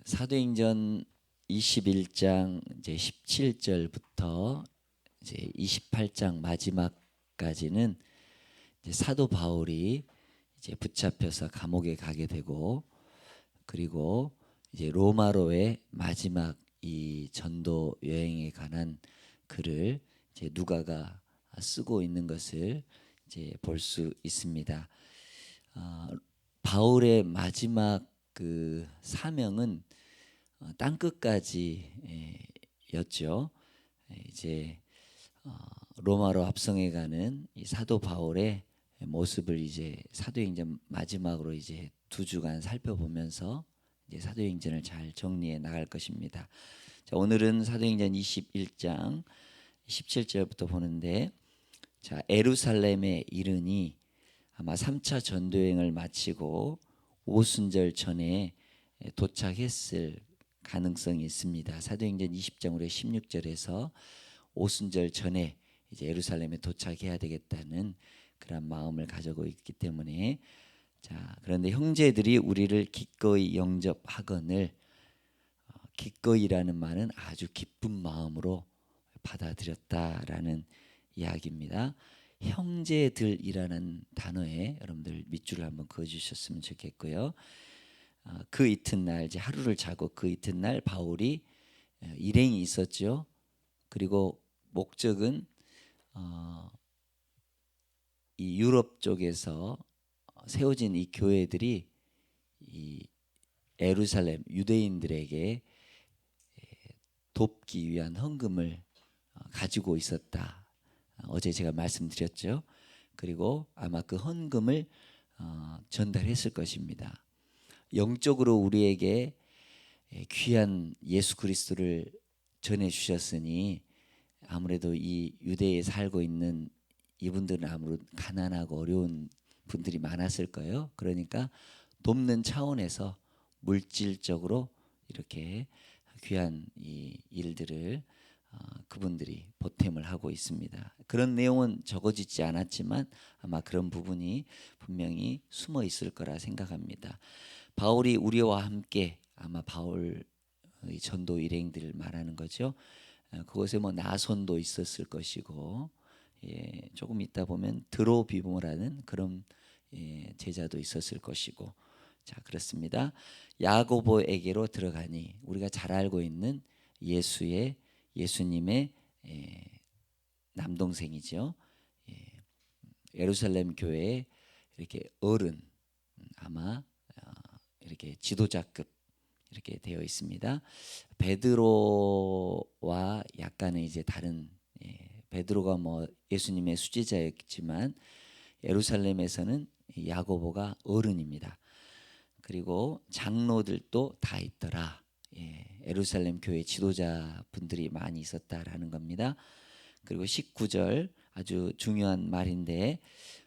사도행전 21장 이제 17절부터 이제 28장 마지막까지는 이제 사도 바울이 이제 붙잡혀서 감옥에 가게 되고, 그리고 이제 로마로의 마지막 이 전도 여행에 관한 글을 이제 누가가 쓰고 있는 것을 이제 볼 수 있습니다. 바울의 마지막 그 사명은 땅 끝까지였죠. 이제 로마로 합성해 가는 이 사도 바울의 모습을 이제 사도행전 마지막으로 이제 2주간 살펴보면서 이제 사도행전을 잘 정리해 나갈 것입니다. 자, 오늘은 사도행전 21장 17절부터 보는데, 자, 에루살렘에 이르니 아마 3차 전도여행을 마치고 오순절 전에 도착했을 가능성이 있습니다. 사도행전 20장 우리 16절에서 오순절 전에 이제 예루살렘에 도착해야 되겠다는 그런 마음을 가지고 있기 때문에, 자, 그런데 형제들이 우리를 기꺼이 영접하거늘, 기꺼이라는 말은 아주 기쁜 마음으로 받아들였다라는 이야기입니다. 형제들이라는 단어에 여러분들 밑줄을 한번 그어주셨으면 좋겠고요. 그 이튿날 이제 하루를 자고 그 이튿날 바울이 일행이 있었죠. 그리고 목적은 이 유럽 쪽에서 세워진 이 교회들이 이 예루살렘 유대인들에게 돕기 위한 헌금을 가지고 있었다. 어제 제가 말씀드렸죠. 그리고 아마 그 헌금을 전달했을 것입니다. 영적으로 우리에게 귀한 예수 그리스도를 전해 주셨으니 아무래도 이 유대에 살고 있는 이분들은 아무래도 가난하고 어려운 분들이 많았을 거예요. 그러니까 돕는 차원에서 물질적으로 이렇게 귀한 이 일들을 그분들이 보탬을 하고 있습니다. 그런 내용은 적어지지 않았지만 아마 그런 부분이 분명히 숨어 있을 거라 생각합니다. 바울이 우리와 함께, 아마 바울의 전도 일행들을 말하는 거죠. 그곳에 뭐 나손도 있었을 것이고, 조금 있다 보면 드로비모라는 그런 제자도 있었을 것이고, 자, 그렇습니다. 야고보에게로 들어가니, 우리가 잘 알고 있는 예수님의 남동생이죠. 예루살렘 교회의 이렇게 어른, 아마 이렇게 지도자급 이렇게 되어 있습니다. 베드로와 약간은 이제 다른, 베드로가 뭐 예수님의 수제자였지만 예루살렘에서는 야고보가 어른입니다. 그리고 장로들도 다 있더라. 예루살렘 교회 지도자분들이 많이 있었다라는 겁니다. 그리고 19절 아주 중요한 말인데,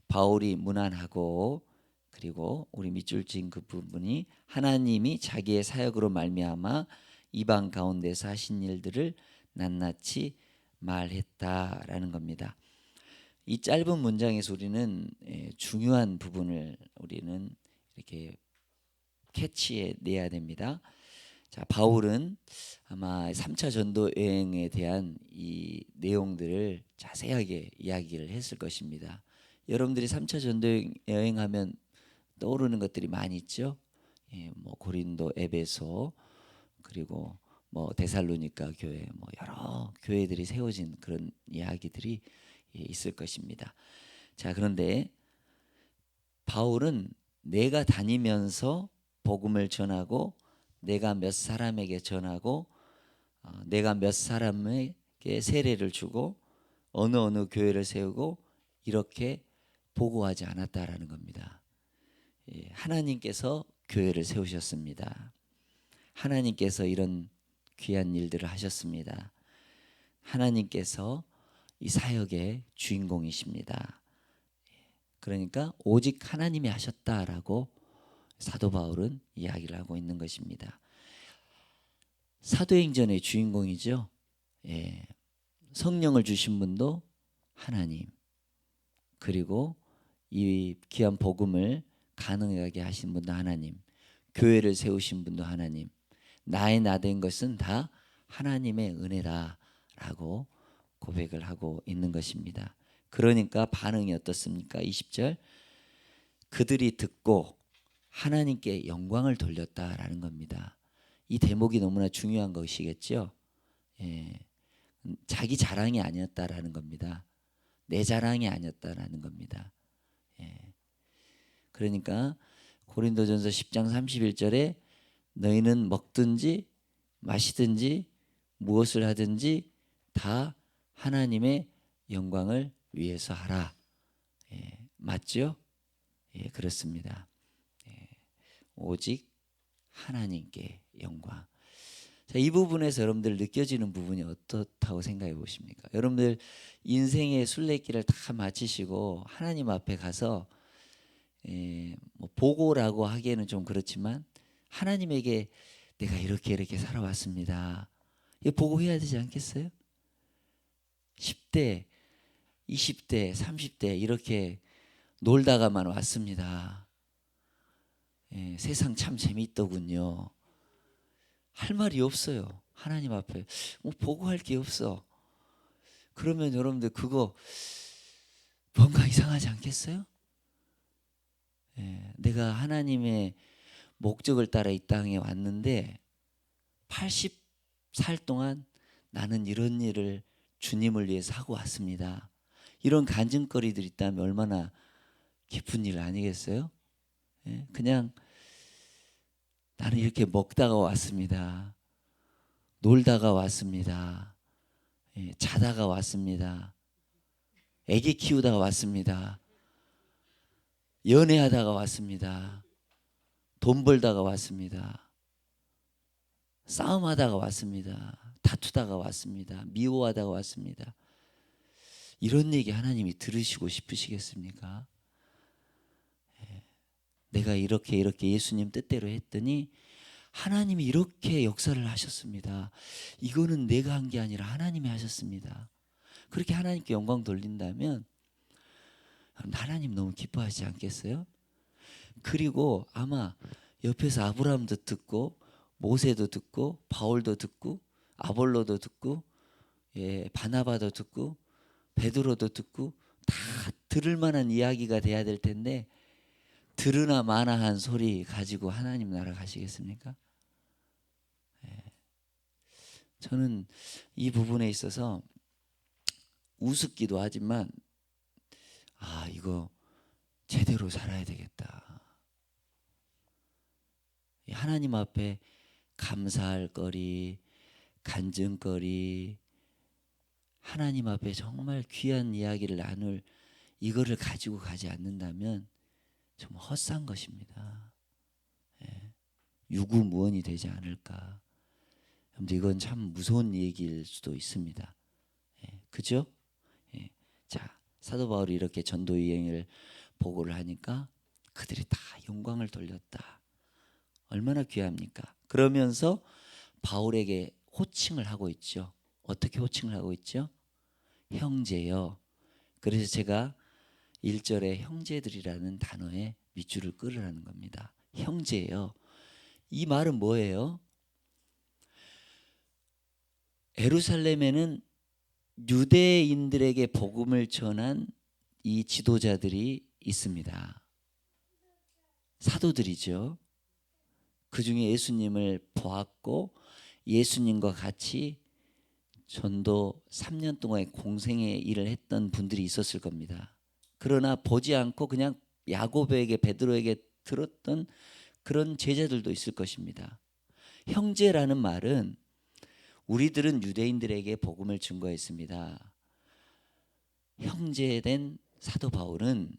바울이 문안하고, 그리고 우리 밑줄 친 그 부분이 하나님이 자기의 사역으로 말미암아 이방 가운데서 하신 일들을 낱낱이 말했다라는 겁니다. 이 짧은 문장에서 우리는 중요한 부분을 우리는 이렇게 캐치해 내야 됩니다. 자, 바울은 아마 3차 전도 여행에 대한 이 내용들을 자세하게 이야기를 했을 것입니다. 여러분들이 3차 전도 여행하면 떠오르는 것들이 많이 있죠. 뭐 고린도, 에베소, 그리고 뭐 데살로니가 교회, 뭐 여러 교회들이 세워진 그런 이야기들이 있을 것입니다. 자, 그런데 바울은 내가 다니면서 복음을 전하고, 내가 몇 사람에게 전하고, 내가 몇 사람에게 세례를 주고, 어느 교회를 세우고, 이렇게 보고하지 않았다라는 겁니다. 하나님께서 교회를 세우셨습니다. 하나님께서 이런 귀한 일들을 하셨습니다. 하나님께서 이 사역의 주인공이십니다. 그러니까 오직 하나님이 하셨다라고 사도 바울은 이야기를 하고 있는 것입니다. 사도행전의 주인공이죠. 성령을 주신 분도 하나님, 그리고 이 귀한 복음을 가능하게 하신 분도 하나님, 교회를 세우신 분도 하나님, 나의 나 된 것은 다 하나님의 은혜다라고 고백을 하고 있는 것입니다. 그러니까 반응이 어떻습니까? 20절 그들이 듣고 하나님께 영광을 돌렸다라는 겁니다. 이 대목이 너무나 중요한 것이겠죠. 예. 자기 자랑이 아니었다라는 겁니다. 내 자랑이 아니었다라는 겁니다. 예. 그러니까 고린도전서 10장 31절에 너희는 먹든지 마시든지 무엇을 하든지 다 하나님의 영광을 위해서 하라. 예. 맞죠? 예, 그렇습니다. 예. 오직 하나님께 영광. 자, 이 부분에서 여러분들 느껴지는 부분이 어떻다고 생각해 보십니까? 여러분들 인생의 순례길을 다 마치시고 하나님 앞에 가서 뭐 보고라고 하기에는 좀 그렇지만 하나님에게 내가 이렇게 살아왔습니다. 이거 보고해야 되지 않겠어요? 10대, 20대, 30대 이렇게 놀다가만 왔습니다. 예, 세상 참 재미있더군요. 할 말이 없어요. 하나님 앞에 뭐 보고할 게 없어. 그러면 여러분들 그거 뭔가 이상하지 않겠어요? 예, 내가 하나님의 목적을 따라 이 땅에 왔는데 80살 동안 나는 이런 일을 주님을 위해서 하고 왔습니다. 이런 간증거리들이 있다면 얼마나 기쁜 일 아니겠어요? 예, 그냥 나는 이렇게 먹다가 왔습니다. 놀다가 왔습니다. 예, 자다가 왔습니다. 애기 키우다가 왔습니다. 연애하다가 왔습니다. 돈 벌다가 왔습니다. 싸움하다가 왔습니다. 다투다가 왔습니다. 미워하다가 왔습니다. 이런 얘기 하나님이 들으시고 싶으시겠습니까? 내가 이렇게 예수님 뜻대로 했더니 하나님이 이렇게 역사를 하셨습니다. 이거는 내가 한 게 아니라 하나님이 하셨습니다. 그렇게 하나님께 영광 돌린다면 하나님 너무 기뻐하지 않겠어요? 그리고 아마 옆에서 아브라함도 듣고 모세도 듣고 바울도 듣고 아볼로도 듣고 바나바도 듣고 베드로도 듣고 다 들을 만한 이야기가 돼야 될 텐데 들으나 마나한 소리 가지고 하나님 나라 가시겠습니까? 저는 이 부분에 있어서 우습기도 하지만 이거 제대로 살아야 되겠다. 하나님 앞에 감사할 거리, 간증거리, 하나님 앞에 정말 귀한 이야기를 나눌 이거를 가지고 가지 않는다면 정말 헛산 것입니다. 유구무원이 되지 않을까. 근데 이건 참 무서운 얘기일 수도 있습니다. 그죠? 자, 사도 바울이 이렇게 전도 여행을 보고를 하니까 그들이 다 영광을 돌렸다. 얼마나 귀합니까? 그러면서 바울에게 호칭을 하고 있죠. 어떻게 호칭을 하고 있죠? 형제여. 그래서 제가 1절에 형제들이라는 단어에 밑줄을 끌으라는 겁니다. 형제여. 이 말은 뭐예요? 예루살렘에는 유대인들에게 복음을 전한 이 지도자들이 있습니다. 사도들이죠. 그 중에 예수님을 보았고 예수님과 같이 전도 3년 동안의 공생의 일을 했던 분들이 있었을 겁니다. 그러나 보지 않고 그냥 야고보에게 베드로에게 들었던 그런 제자들도 있을 것입니다. 형제라는 말은 우리들은 유대인들에게 복음을 증거했습니다. 형제된 사도 바울은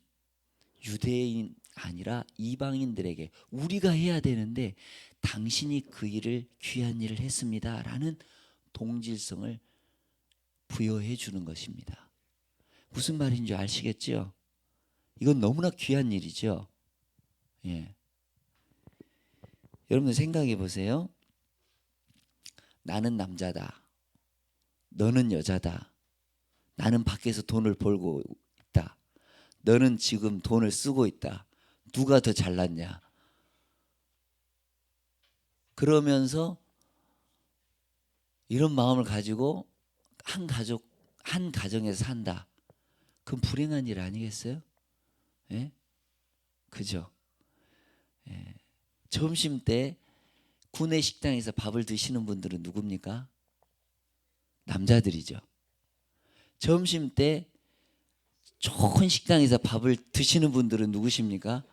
유대인 아니라 이방인들에게 우리가 해야 되는데 당신이 그 일을 귀한 일을 했습니다 라는 동질성을 부여해 주는 것입니다. 무슨 말인지 아시겠죠? 이건 너무나 귀한 일이죠. 여러분들 생각해 보세요. 나는 남자다. 너는 여자다. 나는 밖에서 돈을 벌고 있다. 너는 지금 돈을 쓰고 있다. 누가 더 잘났냐? 그러면서 이런 마음을 가지고 한 가정에서 산다. 그건 불행한 일 아니겠어요? 예? 그죠? 예. 점심 때 구내 식당에서 밥을 드시는 분들은 누굽니까? 남자들이죠. 점심 때 좋은 식당에서 밥을 드시는 분들은 누구십니까?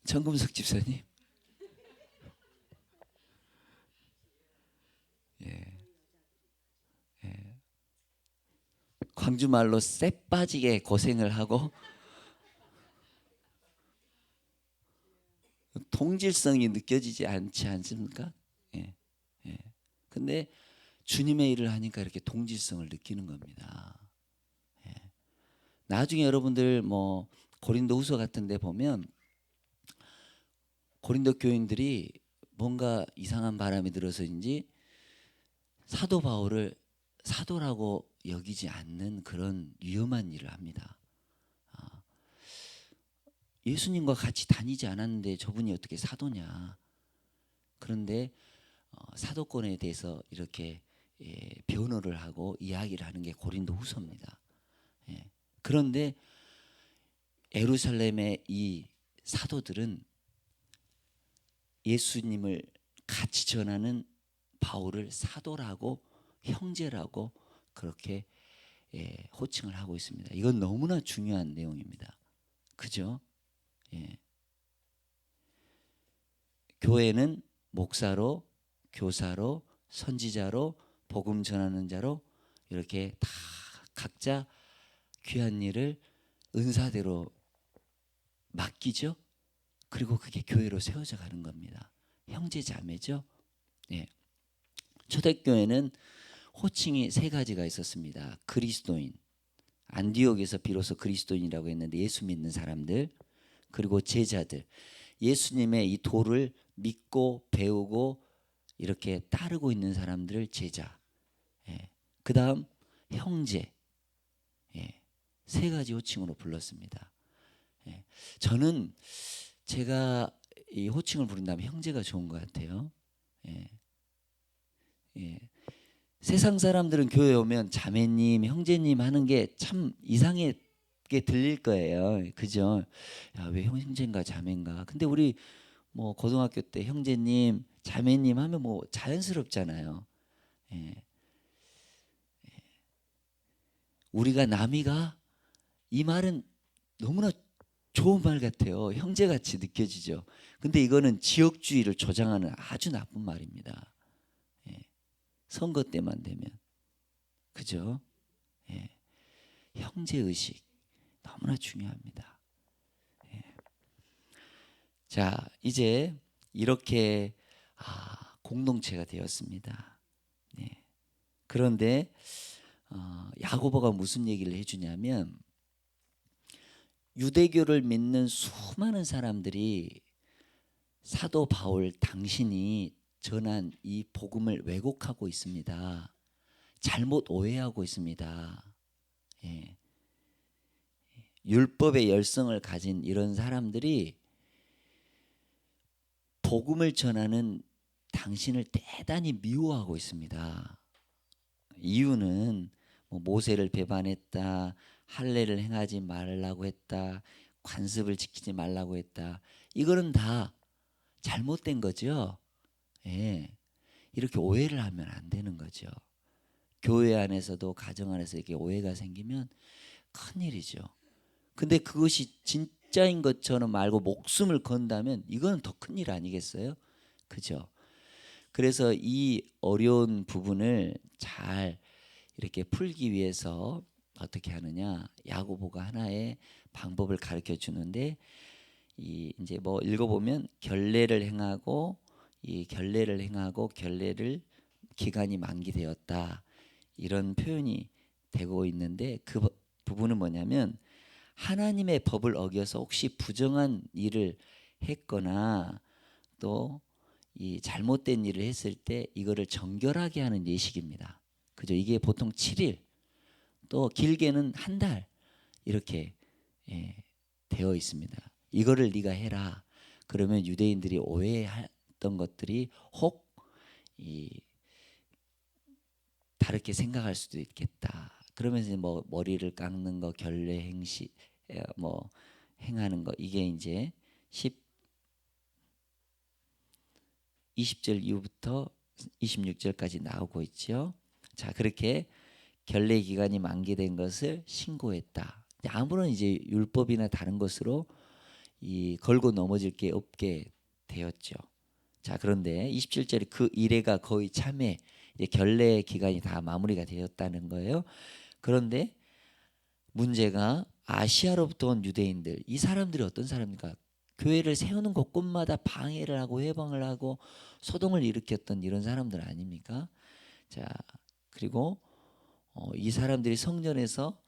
정금석 집사님. 예. 예. 광주 말로 쎄 빠지게 고생을 하고 동질성이 느껴지지 않지 않습니까? 예. 예. 근데 주님의 일을 하니까 이렇게 동질성을 느끼는 겁니다. 예. 나중에 여러분들 뭐 고린도후서 같은 데 보면 고린도 교인들이 뭔가 이상한 바람이 들어서인지 사도 바울을 사도라고 여기지 않는 그런 위험한 일을 합니다. 예수님과 같이 다니지 않았는데 저분이 어떻게 사도냐. 그런데 사도권에 대해서 이렇게 변호를 하고 이야기를 하는 게 고린도 후서입니다. 예. 그런데 예루살렘의 이 사도들은 예수님을 같이 전하는 바울을 사도라고 형제라고 그렇게 호칭을 하고 있습니다. 이건 너무나 중요한 내용입니다. 그죠? 예. 교회는 목사로, 교사로, 선지자로, 복음 전하는 자로 이렇게 다 각자 귀한 일을 은사대로 맡기죠. 그리고 그게 교회로 세워져 가는 겁니다. 형제 자매죠. 예. 초대교회는 호칭이 세 가지가 있었습니다. 그리스도인, 안디옥에서 비로소 그리스도인이라고 했는데 예수 믿는 사람들, 그리고 제자들, 예수님의 이 도를 믿고 배우고 이렇게 따르고 있는 사람들을 제자. 예. 그 다음 형제. 예. 세 가지 호칭으로 불렀습니다. 예. 저는 제가 이 호칭을 부른다면 형제가 좋은 것 같아요. 예. 예. 세상 사람들은 교회 오면 자매님, 형제님 하는 게 참 이상하게 들릴 거예요. 그죠? 야, 왜 형제인가 자매인가? 근데 우리 뭐 고등학교 때 형제님, 자매님 하면 뭐 자연스럽잖아요. 예. 우리가 남이가 이 말은 너무나 좋은 말 같아요. 형제같이 느껴지죠. 근데 이거는 지역주의를 조장하는 아주 나쁜 말입니다. 예. 선거 때만 되면. 그죠? 예. 형제의식 너무나 중요합니다. 예. 자, 이제 이렇게 공동체가 되었습니다. 예. 그런데 야고보가 무슨 얘기를 해주냐면 유대교를 믿는 수많은 사람들이 사도 바울 당신이 전한 이 복음을 왜곡하고 있습니다. 잘못 오해하고 있습니다. 예. 율법의 열성을 가진 이런 사람들이 복음을 전하는 당신을 대단히 미워하고 있습니다. 이유는 뭐 모세를 배반했다, 할례를 행하지 말라고 했다, 관습을 지키지 말라고 했다. 이거는 다 잘못된 거죠. 예. 이렇게 오해를 하면 안 되는 거죠. 교회 안에서도 가정 안에서 이렇게 오해가 생기면 큰일이죠. 근데 그것이 진짜인 것처럼 알고 목숨을 건다면 이거는 더 큰일 아니겠어요? 그죠? 그래서 이 어려운 부분을 잘 이렇게 풀기 위해서 어떻게 하느냐? 야고보가 하나의 방법을 가르쳐 주는데 이 이제 뭐 읽어보면 결례를 행하고 이 결례를 행하고 결례를 기간이 만기되었다 이런 표현이 되고 있는데 그 부분은 뭐냐면 하나님의 법을 어겨서 혹시 부정한 일을 했거나 또 이 잘못된 일을 했을 때 이거를 정결하게 하는 예식입니다. 그죠? 이게 보통 7일 또 길게는 한 달 이렇게 되어 있습니다. 이거를 네가 해라. 그러면 유대인들이 오해했던 것들이 혹 이 다르게 생각할 수도 있겠다. 그러면서 뭐 머리를 깎는 거, 결례 행시, 뭐 행하는 거, 이게 이제 20절 이후부터 26절까지 나오고 있죠. 자, 그렇게 결례 기간이 만기된 것을 신고했다. 아무런 이제 율법이나 다른 것으로 이 걸고 넘어질 게 없게 되었죠. 자, 그런데 27절에 그 이래가 거의 참회, 이제 결례 기간이 다 마무리가 되었다는 거예요. 그런데 문제가 아시아로부터 온 유대인들, 이 사람들이 어떤 사람입니까? 교회를 세우는 곳곳마다 방해를 하고 회방을 하고 소동을 일으켰던 이런 사람들 아닙니까? 자, 그리고 이 사람들이 성전에서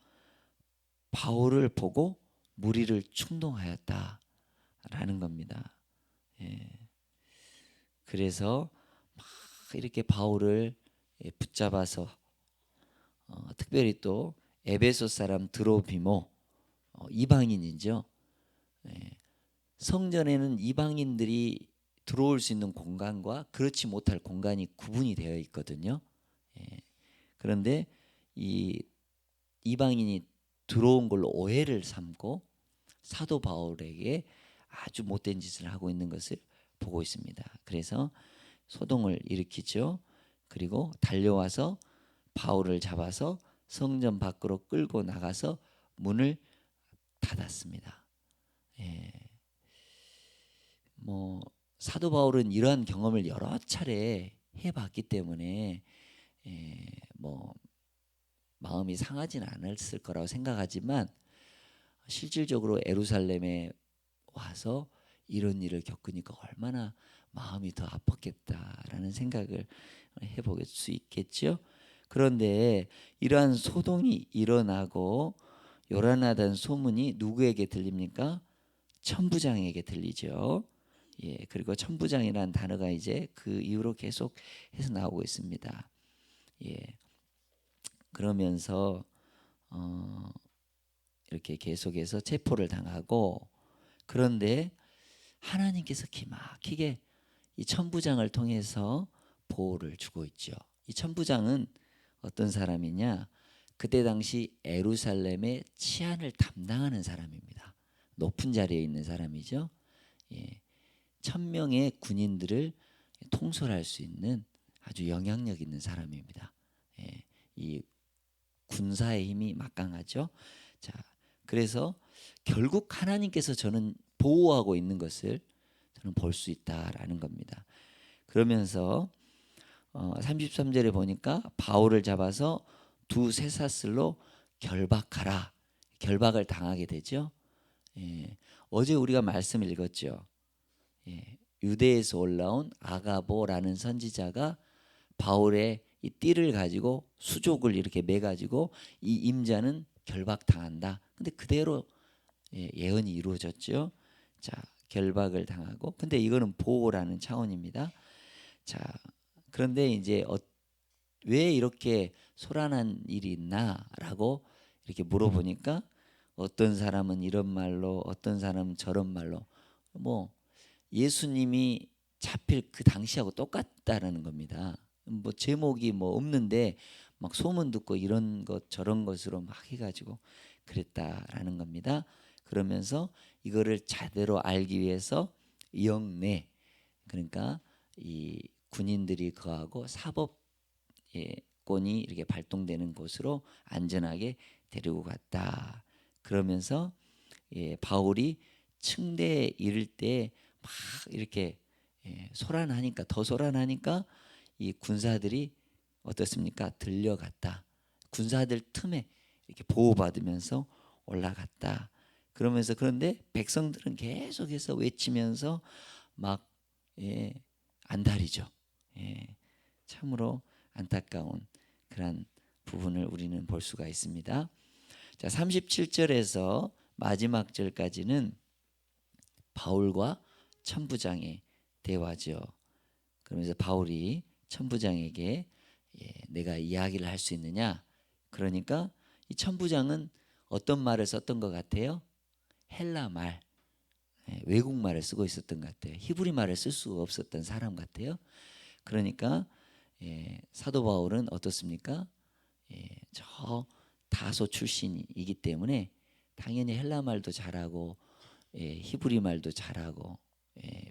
바울을 보고 무리를 충동하였다라는 겁니다. 예. 그래서 막 이렇게 바울을 붙잡아서 특별히 또 에베소 사람 드로비모, 이방인이죠. 예. 성전에는 이방인들이 들어올 수 있는 공간과 그렇지 못할 공간이 구분이 되어 있거든요. 예. 그런데 이 이방인이 들어온 걸로 오해를 삼고 사도 바울에게 아주 못된 짓을 하고 있는 것을 보고 있습니다. 그래서 소동을 일으키죠. 그리고 달려와서 바울을 잡아서 성전 밖으로 끌고 나가서 문을 닫았습니다. 예. 뭐 사도 바울은 이러한 경험을 여러 차례 해봤기 때문에 뭐 마음이 상하지는 않았을 거라고 생각하지만 실질적으로 예루살렘에 와서 이런 일을 겪으니까 얼마나 마음이 더 아팠겠다라는 생각을 해볼 수 있겠죠. 그런데 이러한 소동이 일어나고 요란하다는 소문이 누구에게 들립니까? 천부장에게 들리죠. 예, 그리고 천부장이라는 단어가 이제 그 이후로 계속 해서 나오고 있습니다. 예, 그러면서 이렇게 계속해서 체포를 당하고, 그런데 하나님께서 기막히게 이 천부장을 통해서 보호를 주고 있죠. 이 천부장은 어떤 사람이냐? 그때 당시 예루살렘의 치안을 담당하는 사람입니다. 높은 자리에 있는 사람이죠. 예, 1,000명의 군인들을 통솔할 수 있는 아주 영향력 있는 사람입니다. 예, 이 군사의 힘이 막강하죠. 자, 그래서 결국 하나님께서 저는 보호하고 있는 것을 저는 볼 수 있다라는 겁니다. 그러면서 33절에 보니까 바울을 잡아서 두 쇠사슬로 결박하라. 결박을 당하게 되죠. 예, 어제 우리가 말씀 읽었죠. 예, 유대에서 올라온 아가보라는 선지자가 바울의 이 띠를 가지고 수족을 이렇게 매 가지고 이 임자는 결박당한다. 근데 그대로 예언이 이루어졌죠. 자, 결박을 당하고, 근데 이거는 보호라는 차원입니다. 자, 그런데 이제 왜 이렇게 소란한 일이 있나라고 이렇게 물어보니까 어떤 사람은 이런 말로, 어떤 사람은 저런 말로, 뭐 예수님이 잡힐 그 당시하고 똑같다라는 겁니다. 뭐 제목이 뭐 없는데 막 소문 듣고 이런 것 저런 것으로 막 해가지고 그랬다라는 겁니다. 그러면서 이거를 제대로 알기 위해서 영내, 그러니까 이 군인들이 거하고 사법권이 이렇게 발동되는 곳으로 안전하게 데리고 갔다. 그러면서 바울이 층대에 이를 때 막 이렇게 소란하니까, 더 소란하니까 이 군사들이 어떻습니까? 들려갔다. 군사들 틈에 이렇게 보호받으면서 올라갔다. 그러면서, 그런데 백성들은 계속해서 외치면서 막 안달이죠. 참으로 안타까운 그런 부분을 우리는 볼 수가 있습니다. 자, 37절에서 마지막 절까지는 바울과 천부장의 대화죠. 그러면서 바울이 천부장에게 내가 이야기를 할 수 있느냐? 그러니까 이 천부장은 어떤 말을 썼던 것 같아요? 헬라 말, 외국 말을 쓰고 있었던 것 같아요. 히브리 말을 쓸 수가 없었던 사람 같아요. 그러니까 사도 바울은 어떻습니까? 저 다소 출신이기 때문에 당연히 헬라 말도 잘하고 히브리 말도 잘하고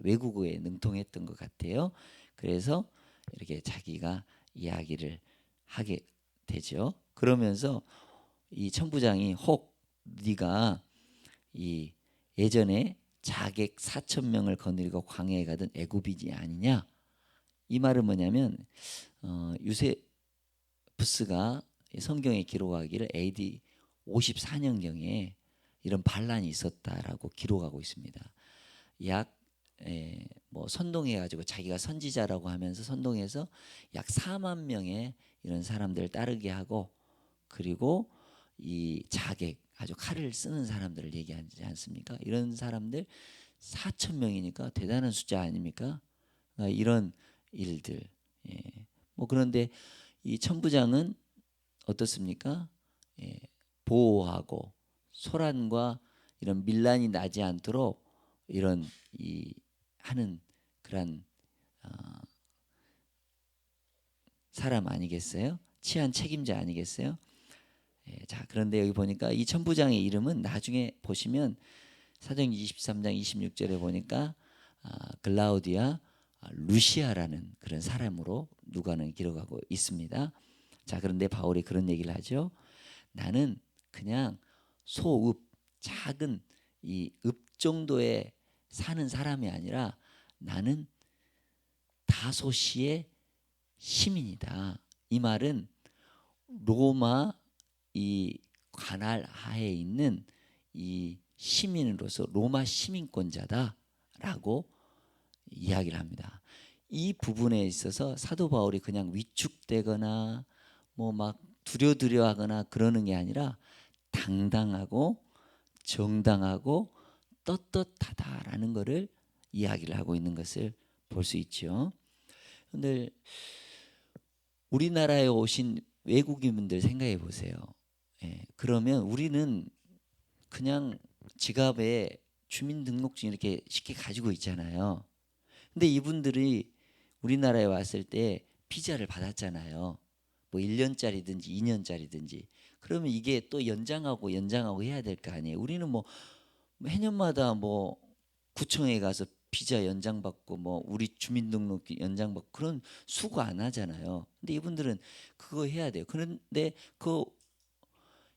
외국어에 능통했던 것 같아요. 그래서 이렇게 자기가 이야기를 하게 되죠. 그러면서 이 천부장이 혹 네가 이 예전에 자객 4천 명을 거느리고 광야에 가던 애굽인이 아니냐? 이 말은 뭐냐면 유세푸스가 성경에 기록하기를 AD 54년경에 이런 반란이 있었다라고 기록하고 있습니다. 뭐 선동해 가지고 자기가 선지자라고 하면서 선동해서 약 4만 명의 이런 사람들을 따르게 하고, 그리고 이 자객 아주 칼을 쓰는 사람들을 얘기하지 않습니까? 이런 사람들 4천 명이니까 대단한 숫자 아닙니까? 이런 일들. 뭐 그런데 이 천부장은 어떻습니까? 보호하고 소란과 이런 밀란이 나지 않도록 이런 이 하는 그런 사람 아니겠어요? 치안 책임자 아니겠어요? 자, 그런데 여기 보니까 이 천부장의 이름은 나중에 보시면 사도행전 23장 26절에 보니까 글라우디아 루시아라는 그런 사람으로 누가는 기록하고 있습니다. 자, 그런데 바울이 그런 얘기를 하죠. 나는 그냥 소읍, 작은 이 읍 정도에 사는 사람이 아니라 나는 다소시의 시민이다. 이 말은 로마 이 관할 하에 있는 이 시민으로서 로마 시민권자다라고 이야기를 합니다. 이 부분에 있어서 사도 바울이 그냥 위축되거나 뭐 막 두려워하거나 그러는 게 아니라 당당하고 정당하고 떳떳하다라는 것을 이야기를 하고 있는 것을 볼 수 있죠. 그런데 우리나라에 오신 외국인분들 생각해 보세요. 그러면 우리는 그냥 지갑에 주민등록증 이렇게 쉽게 가지고 있잖아요. 근데 이분들이 우리나라에 왔을 때 비자를 받았잖아요. 뭐 1년짜리든지 2년짜리든지. 그러면 이게 또 연장하고 해야 될 거 아니에요. 우리는 뭐 해년마다 뭐 구청에 가서 비자 연장받고 뭐 우리 주민등록 연장받고 그런 수고 안 하잖아요. 근데 이분들은 그거 해야 돼요. 그런데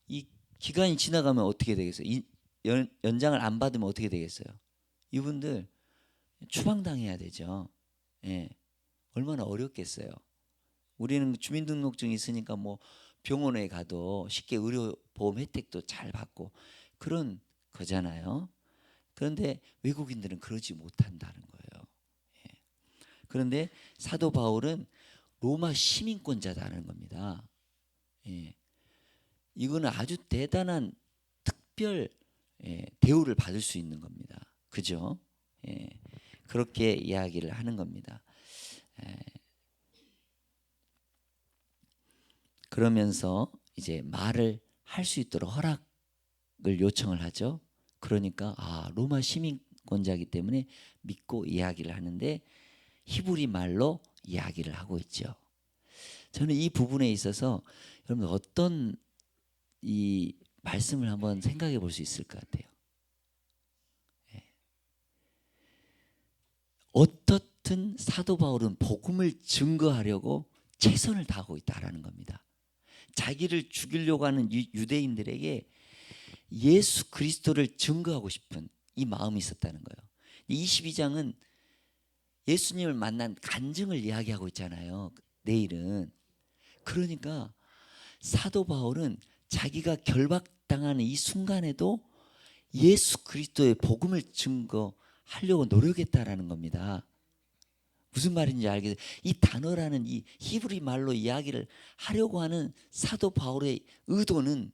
이 기간이 지나가면 어떻게 되겠어요? 연장을 안 받으면 어떻게 되겠어요? 이분들 추방당해야 되죠. 얼마나 어렵겠어요. 우리는 주민등록증이 있으니까 뭐 병원에 가도 쉽게 의료보험 혜택도 잘 받고 그런 거잖아요. 그런데 외국인들은 그러지 못한다는 거예요. 그런데 사도 바울은 로마 시민권자다는 겁니다. 이거는 아주 대단한 특별 대우를 받을 수 있는 겁니다. 그죠? 그렇게 이야기를 하는 겁니다. 그러면서 이제 말을 할 수 있도록 허락을 요청을 하죠. 그러니까 로마 시민권자이기 때문에 믿고 이야기를 하는데 히브리 말로 이야기를 하고 있죠. 저는 이 부분에 있어서 여러분 어떤 이 말씀을 한번 생각해 볼 수 있을 것 같아요. 어떻든 사도 바울은 복음을 증거하려고 최선을 다하고 있다라는 겁니다. 자기를 죽이려고 하는 유대인들에게 예수 그리스도를 증거하고 싶은 이 마음이 있었다는 거예요. 22장은 예수님을 만난 간증을 이야기하고 있잖아요. 내일은. 그러니까 사도 바울은 자기가 결박당하는 이 순간에도 예수 그리스도의 복음을 증거하려고 노력했다라는 겁니다. 무슨 말인지 알겠어요? 이 단어라는 이 히브리 말로 이야기를 하려고 하는 사도 바울의 의도는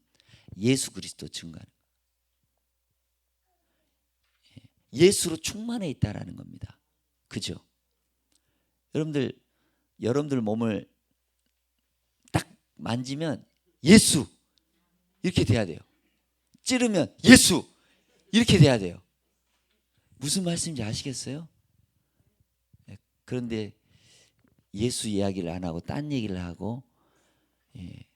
예수 그리스도 증거하는 거예요. 예수로 충만해 있다라는 겁니다. 그죠? 여러분들 몸을 딱 만지면 예수 이렇게 돼야 돼요. 찌르면 예수 이렇게 돼야 돼요. 무슨 말씀인지 아시겠어요? 그런데 예수 이야기를 안 하고 딴 얘기를 하고, 예.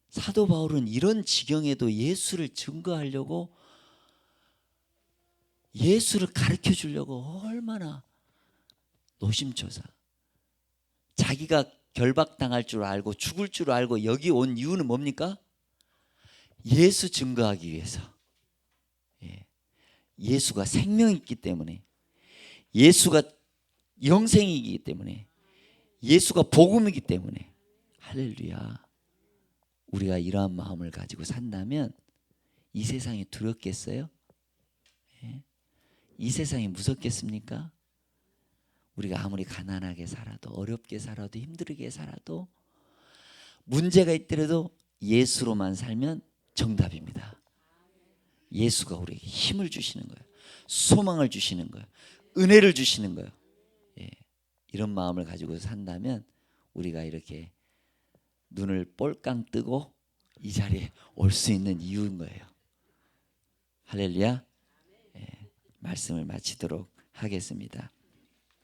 사도 바울은 이런 지경에도 예수를 증거하려고, 예수를 가르쳐 주려고 얼마나 노심초사. 자기가 결박당할 줄 알고 죽을 줄 알고 여기 온 이유는 뭡니까? 예수 증거하기 위해서. 예. 예수가 생명이 있기 때문에, 예수가 영생이기 때문에, 예수가 복음이기 때문에. 할렐루야. 우리가 이러한 마음을 가지고 산다면 이 세상이 두렵겠어요? 예? 이 세상이 무섭겠습니까? 우리가 아무리 가난하게 살아도, 어렵게 살아도, 힘들게 살아도, 문제가 있더라도 예수로만 살면 정답입니다. 예수가 우리에게 힘을 주시는 거예요. 소망을 주시는 거예요. 은혜를 주시는 거예요. 예. 이런 마음을 가지고 산다면 우리가 이렇게 눈을 꼴깡 뜨고 이 자리에 올 수 있는 이유인 거예요. 할렐루야. 예. 말씀을 마치도록 하겠습니다.